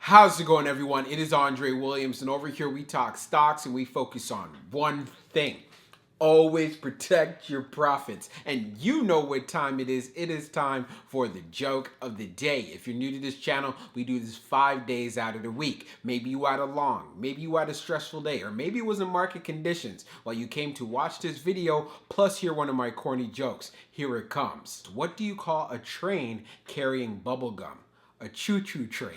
How's it going, everyone? It is Andre Williams, and over here we talk stocks and we focus on one thing. Always protect your profits. And you know what time it is. It is time for the joke of the day. If you're new to this channel, we do this 5 days out of the week. Maybe you had a long, maybe you had a stressful day, or maybe it was in market conditions while you came to watch this video, plus hear one of my corny jokes. Here it comes. What do you call a train carrying bubble gum? A choo-choo train.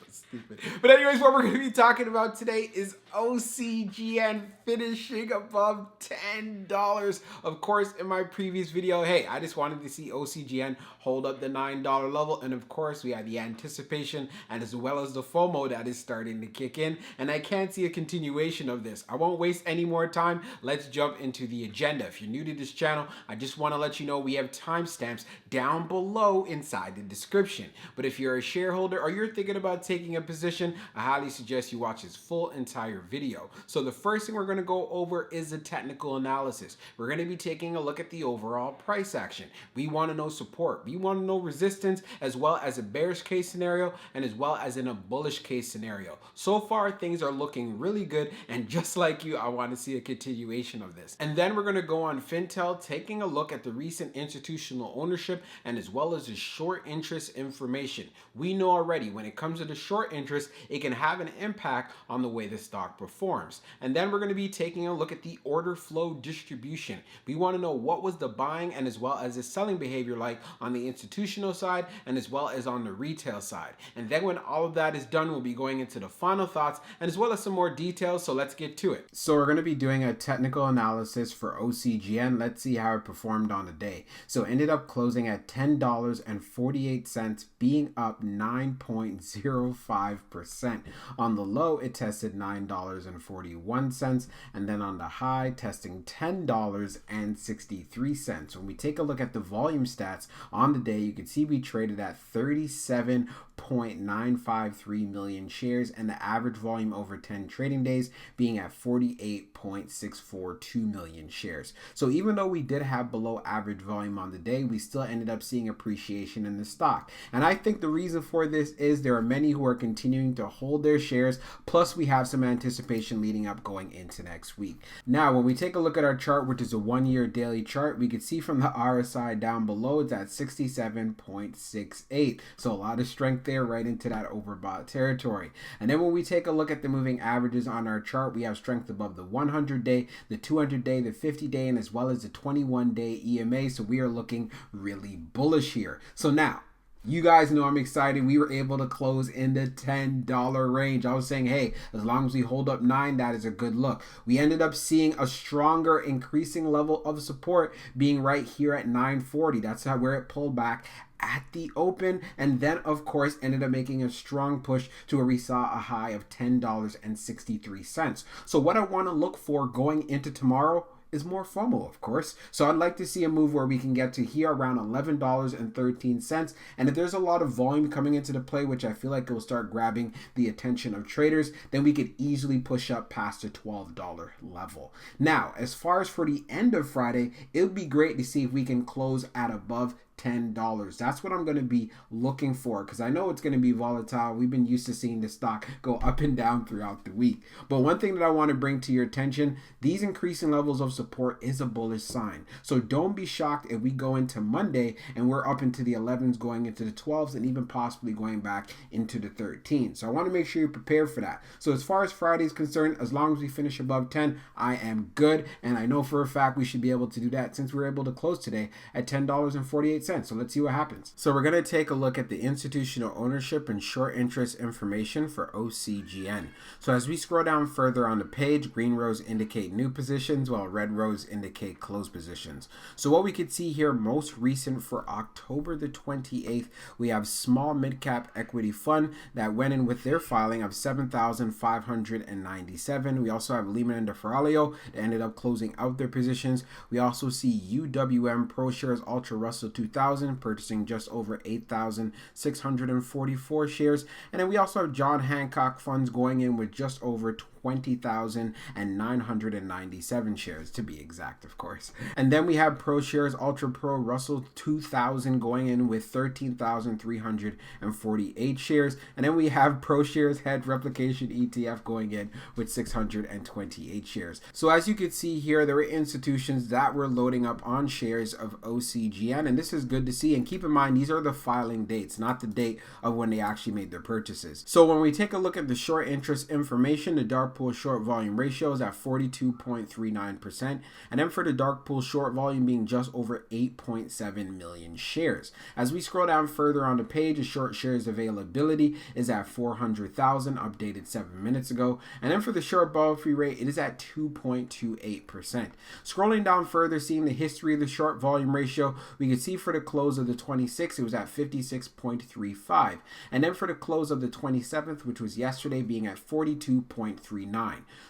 Stupid. But anyways, what we're going to be talking about today is OCGN finishing above $10. Of course, in my previous video, hey, I just wanted to see OCGN hold up the $9 level. And of course, we had the anticipation and as well as the FOMO that is starting to kick in. And I can't see a continuation of this. I won't waste any more time. Let's jump into the agenda. If you're new to this channel, I just want to let you know we have timestamps down below inside the description. But if you're a shareholder or you're thinking about taking a position, I highly suggest you watch this full entire video. So the first thing we're going to go over is the technical analysis. We're going to be taking a look at the overall price action. We want to know support. We want to know resistance, as well as a bearish case scenario and as well as in a bullish case scenario. So far, things are looking really good. And just like you, I want to see a continuation of this. And then we're going to go on Fintel, taking a look at the recent institutional ownership and as well as the short interest information. We know already when it comes to the short interest, it can have an impact on the way the stock performs. And then we're going to be taking a look at the order flow distribution. We want to know what was the buying and as well as the selling behavior like on the institutional side and as well as on the retail side. And then when all of that is done, we'll be going into the final thoughts and as well as some more details. So let's get to it. So we're going to be doing a technical analysis for OCGN. Let's see how it performed on the day. So it ended up closing at $10.48, being up 9.05%. On the low, it tested $9.41, and then on the high, testing $10.63. When we take a look at the volume stats on the day, you can see we traded at 37.953 million shares, and the average volume over 10 trading days being at 48.642 million shares. So even though we did have below average volume on the day, we still ended up seeing appreciation in the stock. And I think the reason for this is there are many who are continuing to hold their shares, plus we have some anticipation leading up going into next week. Now, when we take a look at our chart, which is a 1-year daily chart, we can see from the RSI down below, it's at 67.68. So a lot of strength there right into that overbought territory. And then when we take a look at the moving averages on our chart, we have strength above the 100-day, the 200-day, the 50-day, and as well as the 21-day EMA. So we are looking really bullish here. So now, you guys know I'm excited. We were able to close in the $10 range. I was saying, hey, as long as we hold up 9, that is a good look. We ended up seeing a stronger increasing level of support being right here at 940. That's where it pulled back at the open, and then of course ended up making a strong push to where we saw a high of $10.63. So what I want to look for going into tomorrow is more FOMO, of course. So I'd like to see a move where we can get to here around $11.13. And if there's a lot of volume coming into the play, which I feel like it will start grabbing the attention of traders, then we could easily push up past the $12 level. Now, as far as for the end of Friday, it would be great to see if we can close at above $10. That's what I'm going to be looking for, because I know it's going to be volatile. We've been used to seeing the stock go up and down throughout the week. But one thing that I want to bring to your attention, these increasing levels of support is a bullish sign. So don't be shocked if we go into Monday and we're up into the 11s, going into the 12s, and even possibly going back into the 13s. So I want to make sure you're prepared for that. So as far as Friday is concerned, as long as we finish above 10, I am good. And I know for a fact we should be able to do that since we're able to close today at $10.48. So let's see what happens. So we're going to take a look at the institutional ownership and short interest information for OCGN. So as we scroll down further on the page, green rows indicate new positions while red rows indicate closed positions. So what we could see here, most recent for October the 28th, we have small mid-cap equity fund that went in with their filing of 7,597. We also have Lehman and Ferralio that ended up closing out their positions. We also see UWM ProShares Ultra Russell 2000 42,000, purchasing just over 8,644 shares. And then we also have John Hancock Funds going in with just over 20,997 shares, to be exact, of course. And then we have ProShares Ultra Pro Russell 2000 going in with 13,348 shares. And then we have ProShares Hedge Replication ETF going in with 628 shares. So as you can see here, there were institutions that were loading up on shares of OCGN, and this is good to see. And keep in mind, these are the filing dates, not the date of when they actually made their purchases. So when we take a look at the short interest information, the dark pool short volume ratio is at 42.39%, and then for the dark pool short volume being just over 8.7 million shares. As we scroll down further on the page, the short shares availability is at 400,000, updated 7 minutes ago, and then for the short borrow free rate, it is at 2.28%. Scrolling down further, seeing the history of the short volume ratio, we can see for the close of the 26th, it was at 56.35, and then for the close of the 27th, which was yesterday, being at 42.39.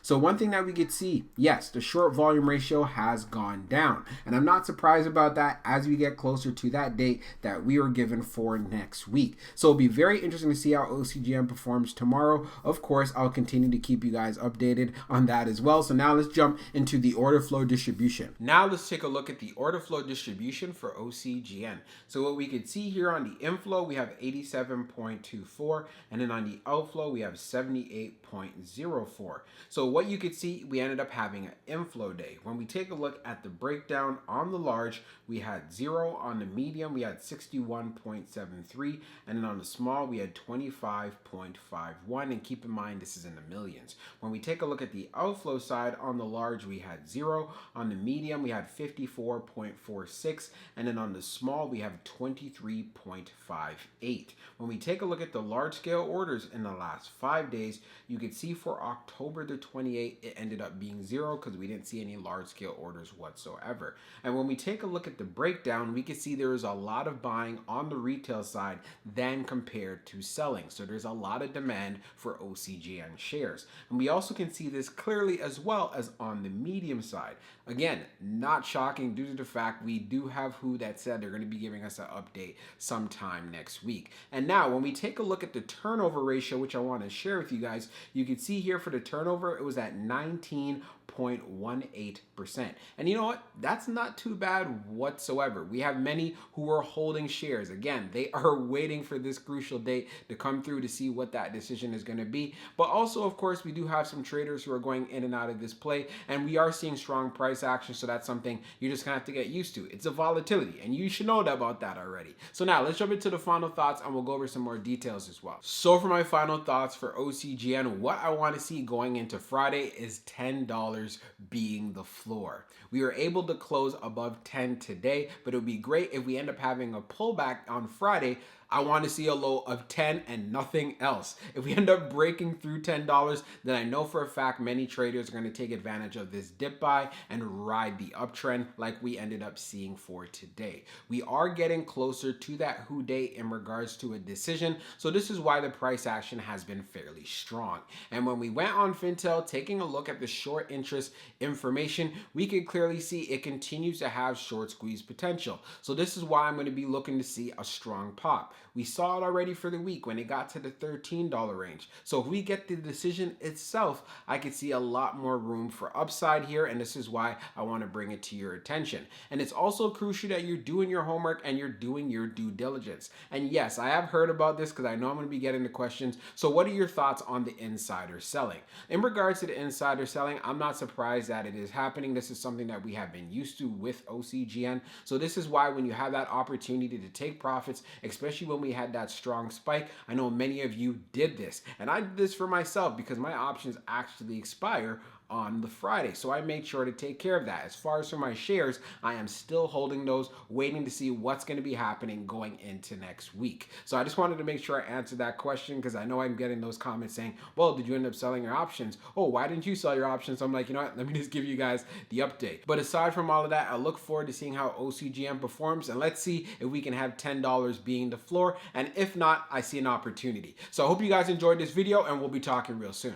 So one thing that we could see, yes, the short volume ratio has gone down, and I'm not surprised about that as we get closer to that date that we are given for next week. So it'll be very interesting to see how OCGN performs tomorrow. Of course, I'll continue to keep you guys updated on that as well. So now let's jump into the order flow distribution. Now let's take a look at the order flow distribution for OCGN. So what we can see here on the inflow, we have 87.24, and then on the outflow, we have 78.04. So what you could see, we ended up having an inflow day. When we take a look at the breakdown on the large, we had 0. On the medium, we had 61.73, and then on the small, we had 25.51. And keep in mind, this is in the millions. When we take a look at the outflow side, on the large, we had 0. On the medium, we had 54.46, and then on the small, we have 23.58. When we take a look at the large scale orders in the last 5 days, you can see for October the 28th, it ended up being 0 because we didn't see any large scale orders whatsoever. And when we take a look at the breakdown, we can see there is a lot of buying on the retail side than compared to selling. So there's a lot of demand for OCGN shares. And we also can see this clearly as well as on the medium side. Again, not shocking due to the fact we do have who that said they're going to be giving us an update sometime next week. And now when we take a look at the turnover ratio, which I want to share with you guys, you can see here for the turnover, it was at 19.18%. And you know what? That's not too bad whatsoever. We have many who are holding shares. Again, they are waiting for this crucial date to come through to see what that decision is going to be. But also, of course, we do have some traders who are going in and out of this play, and we are seeing strong price action. So that's something you're just gonna have to get used to. It's a volatility, and you should know about that already. So now let's jump into the final thoughts, and we'll go over some more details as well. So for my final thoughts for OCGN, what I want to see going into Friday is $10 being the floor. We were able to close above 10 today, but it would be great if we end up having a pullback on Friday. I want to see a low of 10 and nothing else. If we end up breaking through $10, then I know for a fact many traders are going to take advantage of this dip buy and ride the uptrend like we ended up seeing for today. We are getting closer to that who date in regards to a decision, so this is why the price action has been fairly strong. And when we went on Fintel, taking a look at the short interest information, we can clearly see it continues to have short squeeze potential. So this is why I'm going to be looking to see a strong pop. We saw it already for the week when it got to the $13 range. So if we get the decision itself, I could see a lot more room for upside here, and this is why I want to bring it to your attention. And it's also crucial that you're doing your homework and you're doing your due diligence. And yes, I have heard about this because I know I'm going to be getting the questions. So what are your thoughts on the insider selling? In regards to the insider selling, I'm not surprised that it is happening. This is something that we have been used to with OCGN. So this is why when you have that opportunity to take profits, especially when we had that strong spike, I know many of you did this, and I did this for myself because my options actually expire on the Friday. So I made sure to take care of that. As far as for my shares, I am still holding those, waiting to see what's going to be happening going into next week. So I just wanted to make sure I answered that question because I know I'm getting those comments saying, well, did you end up selling your options? Oh, why didn't you sell your options? I'm like, you know what? Let me just give you guys the update. But aside from all of that, I look forward to seeing how OCGN performs, and let's see if we can have $10 being the floor. And if not, I see an opportunity. So I hope you guys enjoyed this video, and we'll be talking real soon.